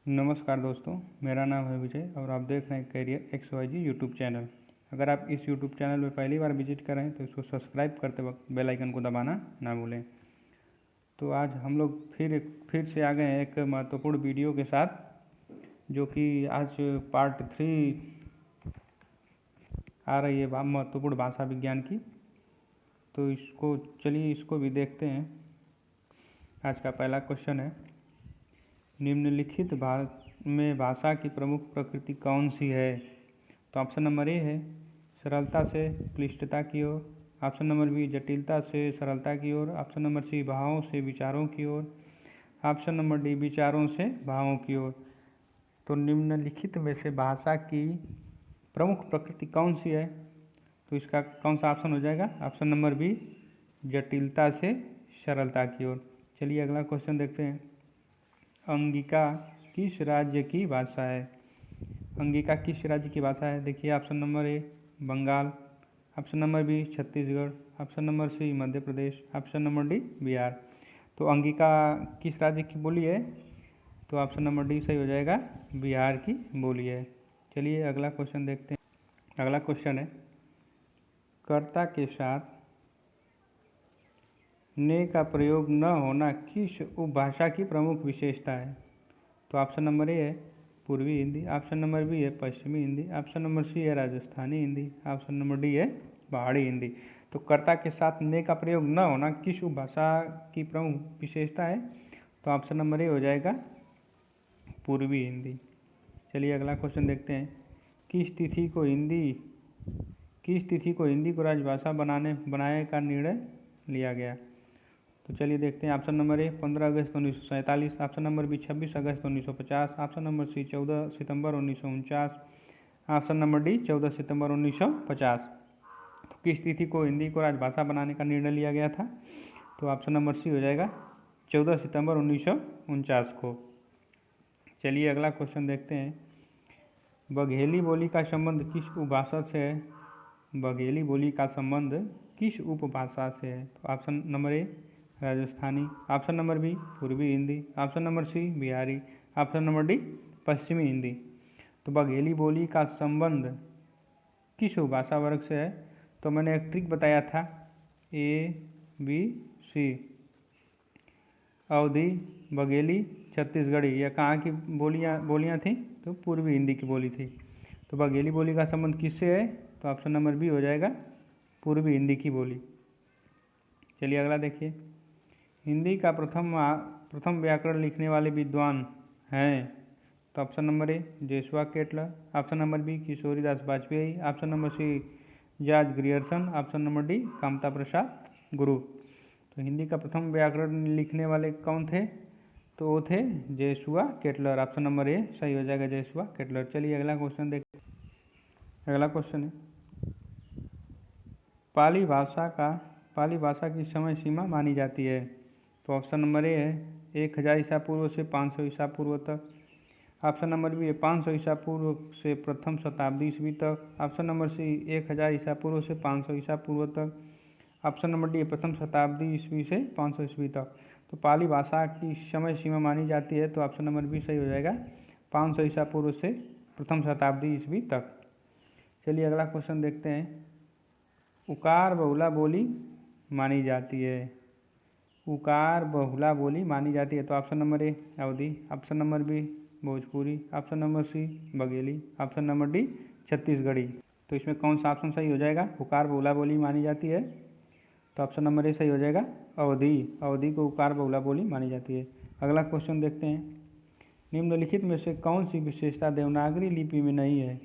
नमस्कार दोस्तों, मेरा नाम है विजय और आप देख रहे हैं कैरियर XYZ यूट्यूब चैनल। अगर आप इस यूट्यूब चैनल में पहली बार विजिट कर रहे हैं तो इसको सब्सक्राइब करते वक्त बेल आइकन को दबाना ना भूलें। तो आज हम लोग फिर से आ गए हैं एक महत्वपूर्ण वीडियो के साथ, जो कि आज पार्ट 3 आ रही है महत्वपूर्ण भाषा विज्ञान की। तो इसको भी देखते हैं। आज का पहला क्वेश्चन है, निम्नलिखित में भाषा की प्रमुख प्रकृति कौन सी है? तो ऑप्शन नंबर ए है सरलता से क्लिष्टता की ओर, ऑप्शन नंबर बी जटिलता से सरलता की ओर, ऑप्शन नंबर सी भावों से विचारों की ओर, ऑप्शन नंबर डी विचारों से भावों की ओर। तो निम्नलिखित में से भाषा की प्रमुख प्रकृति कौन सी है? तो इसका कौन सा ऑप्शन हो जाएगा? ऑप्शन नंबर बी जटिलता से सरलता की ओर। चलिए अगला क्वेश्चन देखते हैं। अंगिका किस राज्य की भाषा है? अंगिका किस राज्य की भाषा है? देखिए, option number A Bengal, option number B Chhattisgarh, option number C Madhya Pradesh, option number D Bihar. तो अंगिका किस राज्य की बोली है? तो ऑप्शन नंबर डी सही हो जाएगा, बिहार की बोली है। चलिए अगला क्वेश्चन देखते हैं। अगला क्वेश्चन है, कर्ता के साथ ने का प्रयोग न होना किस उपभाषा की प्रमुख विशेषता है? तो ऑप्शन नंबर ए है पूर्वी हिंदी, ऑप्शन नंबर बी है पश्चिमी हिंदी, ऑप्शन नंबर सी है Rajasthani Hindi, option number D है पहाड़ी हिंदी। तो कर्ता के साथ ने का प्रयोग न होना किस उपभाषा की प्रमुख विशेषता है? तो ऑप्शन नंबर ए हो जाएगा पूर्वी हिंदी। चलिए अगला क्वेश्चन देखते हैं। किस तिथि को हिंदी को राजभाषा बनाने का निर्णय लिया गया? तो चलिए देखते हैं। ऑप्शन नंबर ए 15 अगस्त 1947, ऑप्शन नंबर बी 26 अगस्त 1950, ऑप्शन नंबर सी 14 सितंबर 1949, ऑप्शन नंबर डी 14 सितंबर 1950। तो किस तिथि को हिंदी को राजभाषा बनाने का निर्णय लिया गया था? तो ऑप्शन नंबर सी हो जाएगा 14 सितंबर 1949 को। चलिए अगला क्वेश्चन देखते हैं। बघेली बोली का संबंध किस उपभाषा से है? बघेली बोली का संबंध किस उपभाषा से है? तो option number A Rajasthani, option number B पूर्वी Hindi, option number C Bihari, option number D पश्चिमी हिंदी। तो बघेली बोली का संबंध किस भाषा वर्ग से है? तो मैंने एक ट्रिक बताया था, ABC, अवधी, बघेली, छत्तीसगढ़ी। यह कहाँ की बोलियाँ थी? तो पूर्वी हिंदी की बोली थी। तो बघेली बोली का संबंध किससे है? तो ऑप्शन नंबर बी हो जाएगा पूर्वी हिंदी की बोली। चलिए अगला देखिए। हिंदी का प्रथम व्याकरण लिखने वाले विद्वान हैं? तो option number A Joshua Ketelaar, option number B Kishoridas Vajpeyi, option number C George Grierson, option number D Kamta Prasad Guru. तो हिंदी का प्रथम व्याकरण लिखने वाले कौन थे? तो वो थे Joshua Ketelaar. Option number A सही हो जाएगा, जोशुआ केटलर। चलिए अगला क्वेश्चन देखते हैं। अगला क्वेश्चन है, पाली भाषा की समय सीमा मानी जाती है? तो ऑप्शन नंबर ए है 1000 ईसा पूर्व से 500 ईसा पूर्व तक, ऑप्शन नंबर बी है 500 ईसा पूर्व से प्रथम शताब्दी ईस्वी तक, ऑप्शन नंबर सी 1000 ईसा पूर्व से 500 ईसा पूर्व तक, ऑप्शन नंबर डी प्रथम शताब्दी ईस्वी से 500 ईस्वी तक। तो पाली भाषा की समय सीमा मानी जाती है, तो ऑप्शन नंबर बी सही हो जाएगा, 500 ईसा पूर्व से प्रथम शताब्दी ईस्वी तक। चलिए अगला क्वेश्चन देखते हैं। उकार बहुला बोली मानी जाती है? उकार बहुला बोली मानी जाती है। तो option number A Awadhi, option number B Bhojpuri, option number C Bagheli, option number D Chhattisgarhi. तो इसमें कौन सा ऑप्शन सही हो जाएगा? उकार बहुला बोली मानी जाती है, तो ऑप्शन नंबर ए सही हो जाएगा, अवधी को उकार बहुला बोली मानी जाती है। अगला क्वेश्चन देखते हैं। निम्नलिखित में से कौन सी विशेषता देवनागरी लिपि में नहीं है?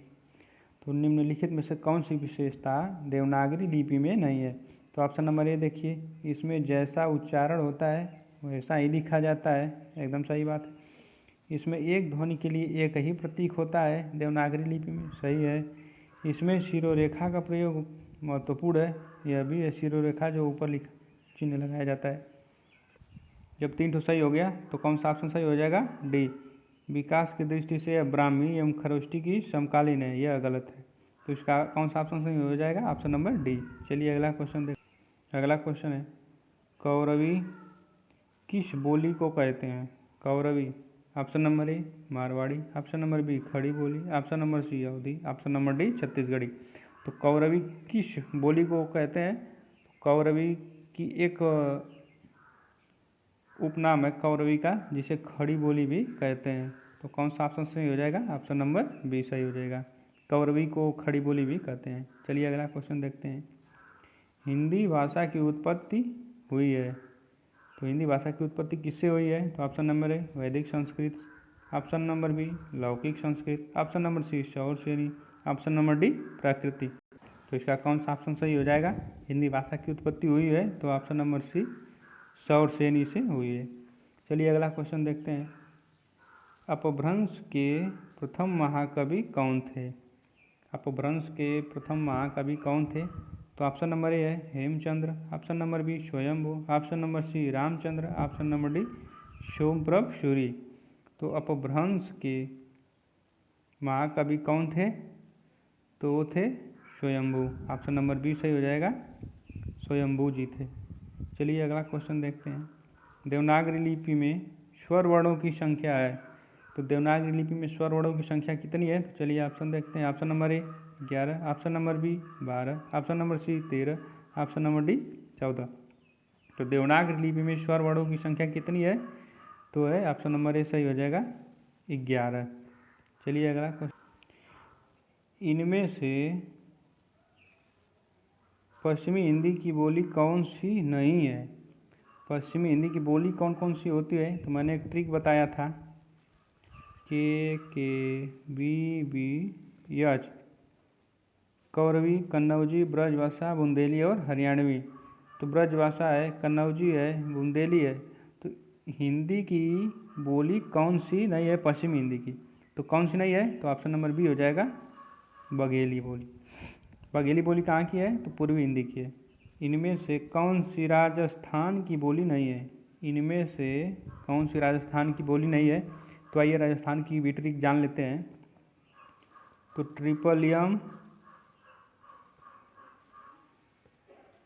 तो निम्नलिखित में से कौन सी विशेषता देवनागरी लिपि में नहीं है? तो ऑप्शन नंबर ए देखिए, इसमें जैसा उच्चारण होता है वैसा ही लिखा जाता है। एकदम सही बात है। इसमें एक ध्वनि के लिए एक ही प्रतीक होता है देवनागरी लिपि में, सही है। इसमें शिरोरेखा का प्रयोग महत्वपूर्ण है, यह भी है, शिरोरेखा जो ऊपर चिन्ह लगाया जाता है। जब 3 सही हो गया तो कौन सा ऑप्शन सही हो जाएगा? डी। विकास की दृष्टि से यह ब्राह्मी एवं खरोष्टी की समकालीन है, यह गलत है। तो इसका कौन सा ऑप्शन सही हो जाएगा? Option number D. चलिए अगला क्वेश्चन देख। अगला क्वेश्चन है, कौरवी किस बोली को कहते हैं? Kauravi option number A Marwari, option number B Khari Boli, option number C Awadhi, option number D Chhattisgarhi. तो कौरवी किस बोली को कहते हैं? कौरवी की एक उपनाम है कौरवी का, जिसे खड़ी बोली भी कहते हैं। तो कौन सा ऑप्शन सही हो जाएगा? ऑप्शन नंबर बी सही हो जाएगा। कौरवी को खड़ी बोली भी कहते हैं। चलिए अगला क्वेश्चन देखते हैं। हिंदी भाषा की उत्पत्ति हुई है, तो हिंदी भाषा की उत्पत्ति किससे हुई है? तो ऑप्शन नंबर ए वैदिक संस्कृत, ऑप्शन नंबर बी लौकिक संस्कृत, ऑप्शन नंबर सी सौर श्रेणी, ऑप्शन नंबर डी प्राकृतिक। तो इसका कौन सा ऑप्शन सही हो जाएगा? हिंदी भाषा की उत्पत्ति हुई है तो ऑप्शन नंबर सी सौर श्रेणी से हुई है। चलिए अगला क्वेश्चन देखते हैं। अपभ्रंश के प्रथम महाकवि कौन थे? अपभ्रंश के प्रथम महाकवि कौन थे? तो ऑप्शन नंबर ए है Hemchandra, option number B Swayambhu, option number C Ramchandra, option number D Somprabh Suri. तो अपभ्रंश के महाकवि कौन थे? तो वो थे स्वयंभू, ऑप्शन नंबर बी सही हो जाएगा, स्वयंभू जी थे। चलिए अगला क्वेश्चन देखते हैं। देवनागरी लिपि में स्वर वर्णों की संख्या है, तो देवनागरी लिपि में स्वर वर्णों की संख्या कितनी है? तो चलिए ऑप्शन देखते हैं। Option number A 11, option number B 12, option number C 13, option number D 14। तो देवनागरी लिपि में स्वर वर्णों की संख्या कितनी है? तो है ऑप्शन नंबर ए सही हो जाएगा 11। चलिए अगला क्वेश्चन। इनमें से पश्चिमी हिंदी की बोली कौन सी नहीं है? पश्चिमी हिंदी की बोली कौन कौन सी होती है? तो मैंने एक ट्रिक बताया था, के बी यच, कौरवी, कन्नौजी, ब्रजभाषा, बुंदेली और हरियाणवी। तो ब्रजभाषा है, कन्नौजी है, बुंदेली है। तो हिंदी की बोली कौन सी नहीं है पश्चिमी हिंदी की? तो कौन सी नहीं है? तो ऑप्शन नंबर बी हो जाएगा बघेली बोली। बघेली बोली कहाँ की है? तो पूर्वी हिंदी की है। इनमें से कौन सी राजस्थान की बोली नहीं है? इनमें से कौन सी राजस्थान की बोली नहीं है? तो आइए राजस्थान की भी ट्रिक जान लेते हैं। तो ट्रिपल एम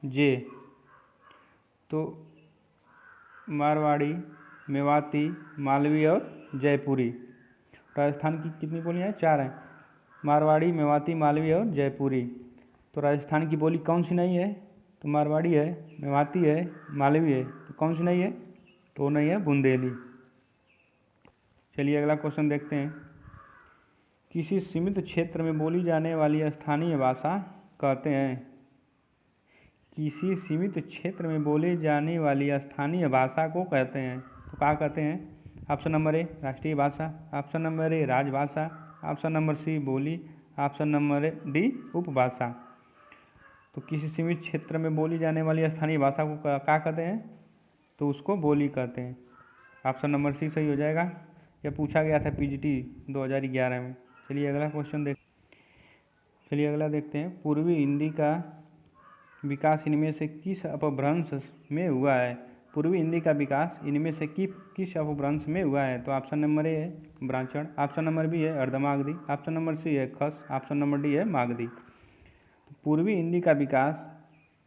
जे, तो मारवाड़ी, मेवाती, मालवी और जयपुरी। राजस्थान की कितनी बोलियाँ हैं? 4 हैं, मारवाड़ी, मेवाती, मालवी और जयपुरी। तो राजस्थान की बोली कौन सी नहीं है? तो मारवाड़ी है, मेवाती है, मालवी है। तो कौन सी नहीं है? तो वो नहीं है बुंदेली। चलिए अगला क्वेश्चन देखते हैं। किसी सीमित क्षेत्र में बोली जाने वाली स्थानीय भाषा कहते हैं? किसी सीमित क्षेत्र में बोली जाने वाली स्थानीय भाषा को कहते हैं, तो क्या कहते हैं? ऑप्शन नंबर ए राष्ट्रीय भाषा, ऑप्शन नंबर ए राजभाषा, ऑप्शन नंबर सी बोली, ऑप्शन नंबर डी उपभाषा। तो किसी सीमित क्षेत्र में बोली जाने वाली स्थानीय भाषा को क्या कहते हैं? तो उसको बोली कहते हैं। ऑप्शन नंबर सी सही हो जाएगा। यह पूछा गया था पीजीटी 2011 में। चलिए अगला क्वेश्चन देखते हैं। पूर्वी हिंदी का विकास इनमें से किस अपभ्रंश में हुआ है? पूर्वी हिंदी का विकास इनमें से किस अपभ्रंश में हुआ है? तो ऑप्शन नंबर ए है ब्राह्मण, ऑप्शन नंबर बी है अर्धमागधी, ऑप्शन नंबर सी है खस, ऑप्शन नंबर डी है मागधी। पूर्वी हिंदी का विकास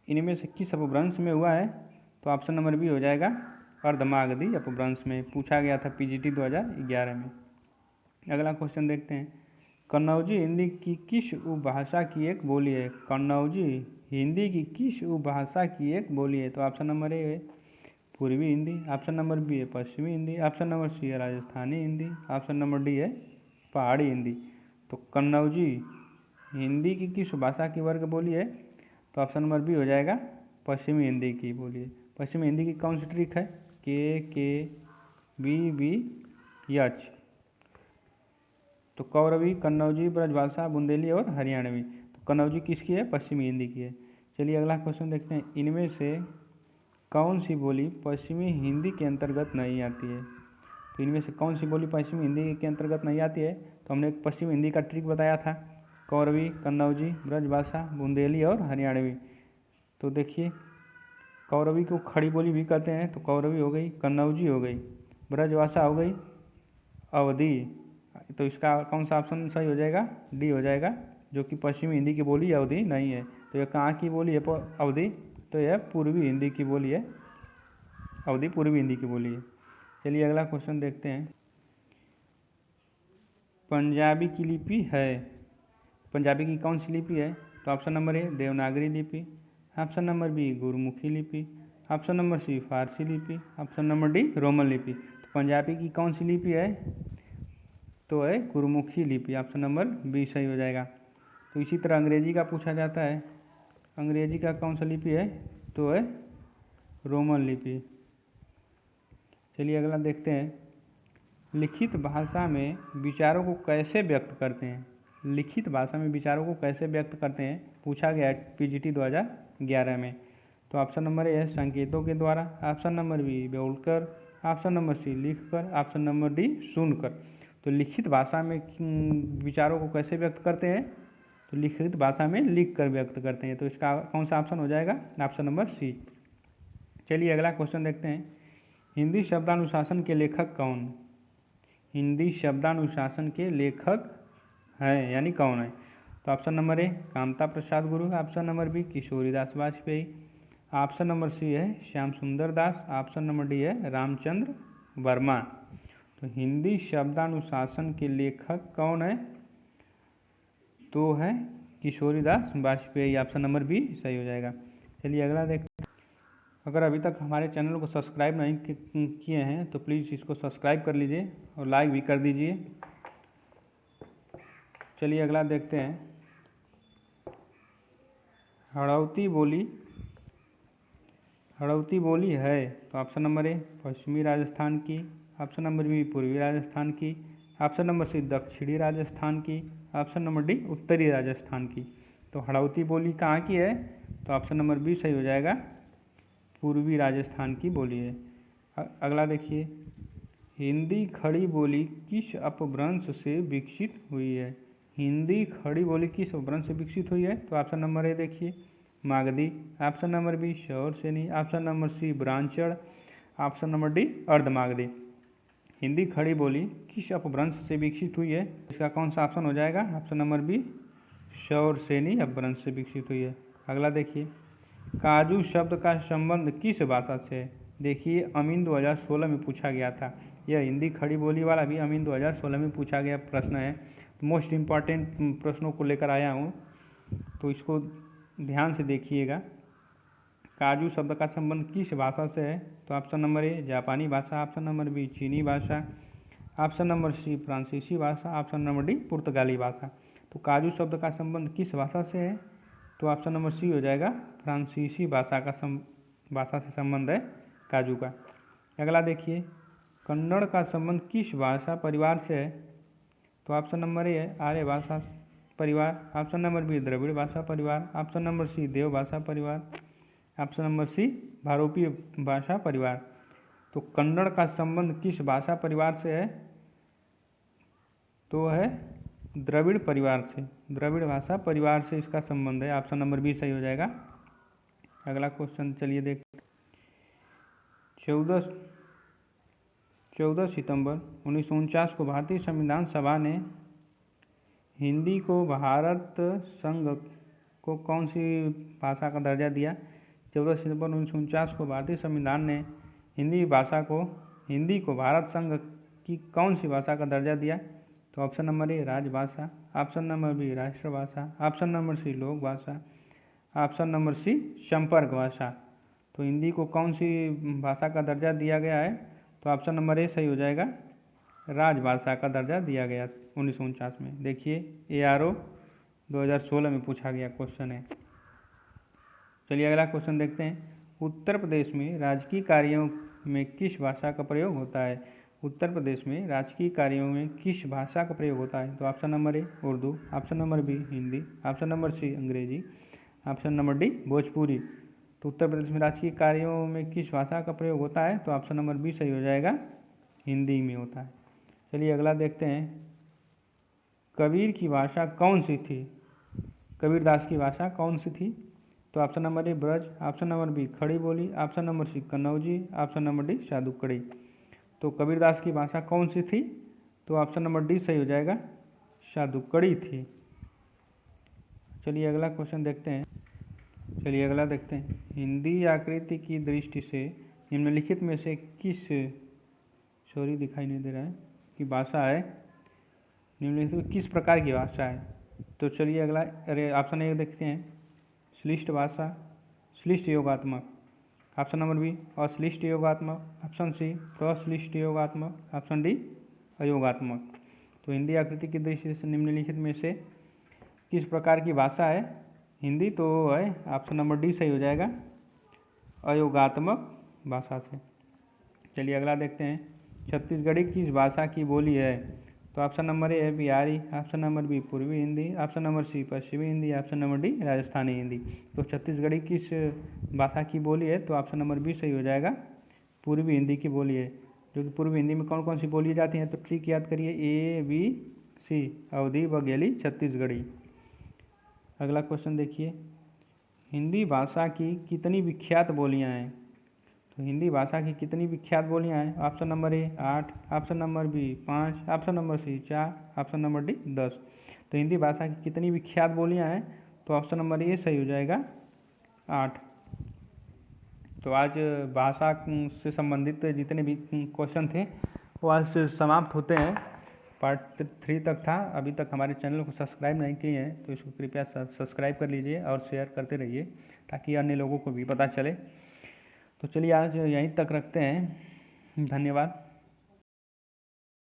इनमें से किस अपभ्रंश में हुआ है? तो ऑप्शन नंबर बी हो जाएगा अर्धमागधी अपभ्रंश में। पूछा गया था पीजीटी 2011 में। अगला क्वेश्चन देखते हैं। कन्नौजी हिंदी की किस उपभाषा की एक बोली है? कन्नौजी हिंदी की किस उपभाषा की एक बोली है? तो ऑप्शन नंबर ए है पूर्वी हिंदी, ऑप्शन नंबर बी है पश्चिमी हिंदी, ऑप्शन नंबर सी है Rajasthani Hindi, option number D है पहाड़ी हिंदी। तो कन्नौजी हिंदी की किस भाषा की वर्ग बोली है? तो ऑप्शन नंबर बी हो जाएगा पश्चिमी हिंदी की बोली है। पश्चिमी हिंदी की कौन सी ट्रिक है? के बी यच। तो कौरवी, कन्नौजी, ब्रजभाषा, बुंदेली और हरियाणवी। तो कन्नौजी किसकी है? पश्चिमी हिंदी की है। चलिए अगला क्वेश्चन देखते हैं। इनमें से कौन सी बोली पश्चिमी हिंदी के अंतर्गत नहीं आती है? तो इनमें से कौन सी बोली पश्चिमी हिंदी के अंतर्गत नहीं आती है? तो हमने एक पश्चिमी हिंदी का ट्रिक बताया था, कौरवी, कन्नौजी, ब्रजभाषा, बुंदेली और हरियाणवी। तो देखिए कौरवी को खड़ी बोली भी कहते हैं, तो कौरवी हो गई, कन्नौजी हो गई, ब्रजभाषा हो गई, अवधी। तो इसका कौन सा ऑप्शन सही हो जाएगा? डी हो जाएगा, जो कि पश्चिमी हिंदी की बोली अवधी नहीं है। तो यह कहाँ की बोली है अवधी? तो यह पूर्वी हिंदी की बोली है, अवधी पूर्वी हिंदी की बोली है। चलिए अगला क्वेश्चन देखते हैं। पंजाबी की लिपि है। पंजाबी की कौन सी लिपि है? तो ऑप्शन नंबर ए देवनागरी लिपि, ऑप्शन नंबर बी गुरमुखी लिपि, ऑप्शन नंबर सी फारसी लिपि, ऑप्शन नंबर डी रोमन लिपि। तो पंजाबी की कौन सी लिपि है? तो है गुरमुखी लिपि, ऑप्शन नंबर बी सही हो जाएगा। तो इसी तरह अंग्रेजी का पूछा जाता है, अंग्रेजी का कौन सा लिपि है? तो है रोमन लिपि। चलिए अगला देखते हैं, लिखित भाषा में विचारों को कैसे व्यक्त करते हैं? लिखित भाषा में विचारों को कैसे व्यक्त करते हैं, पूछा गया है पीजीटी 2011 में। तो ऑप्शन नंबर ए है संकेतों के द्वारा, ऑप्शन नंबर बी बोलकर, ऑप्शन नंबर सी लिखकर, ऑप्शन नंबर डी सुनकर। तो लिखित भाषा में विचारों को कैसे व्यक्त करते हैं? तो लिखित भाषा में लिख कर व्यक्त करते हैं। तो इसका कौन सा ऑप्शन हो जाएगा? Option number C. चलिए अगला क्वेश्चन देखते हैं, हिंदी शब्दानुशासन के लेखक कौन? हिंदी शब्दानुशासन के लेखक हैं यानी कौन है? तो option number A Kamta Prasad Guru, option number B Kishoridas Vajpeyi, option number C है श्याम सुंदर दास, ऑप्शन नंबर डी है रामचंद्र वर्मा। तो हिंदी शब्दानुशासन के लेखक कौन है? तो है Kishoridas Vajpeyi, option number B सही हो जाएगा। चलिए अगला देखते हैं, अगर अभी तक हमारे चैनल को सब्सक्राइब नहीं किए हैं तो प्लीज़ इसको सब्सक्राइब कर लीजिए और लाइक भी कर दीजिए। चलिए अगला देखते हैं, हड़ौती बोली, हड़ौती बोली है। तो ऑप्शन नंबर ए पश्चिमी राजस्थान की, ऑप्शन नंबर बी पूर्वी राजस्थान की, ऑप्शन नंबर सी दक्षिणी राजस्थान की, ऑप्शन नंबर डी उत्तरी राजस्थान की। तो हड़ौती बोली कहाँ की है? तो ऑप्शन नंबर बी सही हो जाएगा, पूर्वी राजस्थान की बोली है। अगला देखिए, हिंदी खड़ी बोली किस अपभ्रंश से विकसित हुई है? हिंदी खड़ी बोली किस अपभ्रंश से विकसित हुई है? तो ऑप्शन नंबर ए देखिए Magadhi, option number B Shauraseni, option number C ब्राह्मण, option number D Ardhamagadhi. Hindi Khari Boli किस अपभ्रंश से विकसित हुई है? इसका कौन सा ऑप्शन हो जाएगा? ऑप्शन नंबर बी शौरसेनी अपभ्रंश से विकसित हुई है। अगला देखिए, काजू शब्द का संबंध किस भाषा से है? देखिए अमीन 2016 में पूछा गया था, यह हिंदी खड़ी बोली वाला भी अमीन 2016 में पूछा गया प्रश्न है। मोस्ट इम्पॉर्टेंट प्रश्नों को लेकर आया हूँ, तो इसको ध्यान से देखिएगा। काजू शब्द का संबंध किस भाषा से है? तो ऑप्शन नंबर ए जापानी भाषा, ऑप्शन नंबर बी चीनी भाषा, ऑप्शन नंबर सी फ्रांसीसी भाषा, ऑप्शन नंबर डी पुर्तगाली भाषा। तो काजू शब्द का संबंध किस भाषा से है? तो ऑप्शन नंबर सी हो जाएगा, फ्रांसीसी भाषा से संबंध है काजू का। अगला देखिए, कन्नड़ का संबंध किस भाषा परिवार से है? तो ऑप्शन नंबर ए है आर्य भाषा परिवार, ऑप्शन नंबर बी द्रविड़ भाषा परिवार, ऑप्शन नंबर सी देव भाषा परिवार, ऑप्शन नंबर सी भारोपीय भाषा परिवार। तो कन्नड़ का संबंध किस भाषा परिवार से है? तो है द्रविड़ परिवार से, द्रविड़ भाषा परिवार से इसका संबंध है, ऑप्शन नंबर बी सही हो जाएगा। अगला क्वेश्चन चलिए देखते हैं, 14 सितंबर 1949 को भारतीय संविधान सभा ने हिंदी को भारत संघ को कौन सी भाषा का दर्जा दिया? 14 सितंबर 1949 को भारतीय संविधान ने हिंदी को भारत संघ की कौन सी भाषा का दर्जा दिया? तो ऑप्शन नंबर ए राजभाषा, ऑप्शन नंबर बी राष्ट्रभाषा, ऑप्शन नंबर सी लोक भाषा, ऑप्शन नंबर सी संपर्क भाषा। तो हिंदी को कौन सी भाषा का दर्जा दिया गया है? तो ऑप्शन नंबर ए सही हो जाएगा, राजभाषा का दर्जा दिया गया 1949 में। देखिए ARO 2016 में पूछा गया क्वेश्चन है। चलिए अगला क्वेश्चन देखते हैं, उत्तर प्रदेश में राजकीय कार्यों में किस भाषा का प्रयोग होता है? उत्तर प्रदेश में राजकीय कार्यों में किस भाषा का प्रयोग होता है? तो option number A Urdu, option number B Hindi, option number C Angrezi, option number D Bhojpuri. तो उत्तर प्रदेश में राजकीय कार्यों में किस भाषा का प्रयोग होता है? तो ऑप्शन नंबर बी सही हो जाएगा, हिंदी में होता है। चलिए अगला देखते हैं, कबीर की भाषा कौन सी थी? कबीरदास की भाषा कौन सी थी? तो option number A Braj, option number B Khari Boli, option number C Kannauji, option number D Sadhukkadi. तो कबीरदास की भाषा कौन सी थी? तो ऑप्शन नंबर डी सही हो जाएगा, सादुकड़ी थी। चलिए अगला क्वेश्चन देखते हैं, हिंदी आकृति की दृष्टि से निम्नलिखित में से किस दिखाई नहीं दे रहा है कि भाषा है निम्नलिखित में किस प्रकार की भाषा है? तो चलिए अगला ऑप्शन ए देखते हैं, श्लिष्ट भाषा, श्लिष्ट योगात्मक। ऑप्शन नंबर बी अश्लिष्ट योगात्मक, ऑप्शन सी प्रश्लिष्ट योगात्मक, ऑप्शन डी अयोगात्मक। तो हिंदी आकृति की दृष्टि से निम्नलिखित में से किस प्रकार की भाषा है हिंदी? तो है ऑप्शन नंबर डी सही हो जाएगा, अयोगात्मक भाषा से। चलिए अगला देखते हैं, छत्तीसगढ़ी किस भाषा की बोली है? तो ऑप्शन नंबर ए है बिहारी, ऑप्शन नंबर बी पूर्वी हिंदी, ऑप्शन नंबर सी पश्चिमी Hindi, option number D Rajasthani Hindi. तो छत्तीसगढ़ी किस भाषा की बोली है? तो ऑप्शन नंबर बी सही हो जाएगा, पूर्वी हिंदी की बोली है। जो कि पूर्वी हिंदी में कौन कौन सी बोली जाती हैं? तो ट्रिक याद करिए, ए बी सी, अवधी, बघेली, छत्तीसगढ़ी। अगला क्वेश्चन देखिए, हिंदी भाषा की कितनी विख्यात बोलियां हैं? तो हिंदी भाषा की कितनी विख्यात बोलियां हैं? Option number A 8, option number B 5, option number C 4, option number D 10। तो हिंदी भाषा की कितनी विख्यात बोलियां हैं? तो ऑप्शन नंबर ए सही हो जाएगा, 8। तो आज भाषा से संबंधित जितने भी क्वेश्चन थे वो आज समाप्त होते हैं। पार्ट 3 तक था। अभी तक हमारे चैनल को सब्सक्राइब नहीं किए हैं तो इसको कृपया सब्सक्राइब कर लीजिए और शेयर करते रहिए ताकि अन्य लोगों को भी पता चले। तो चलिए आज यहीं तक रखते हैं, धन्यवाद।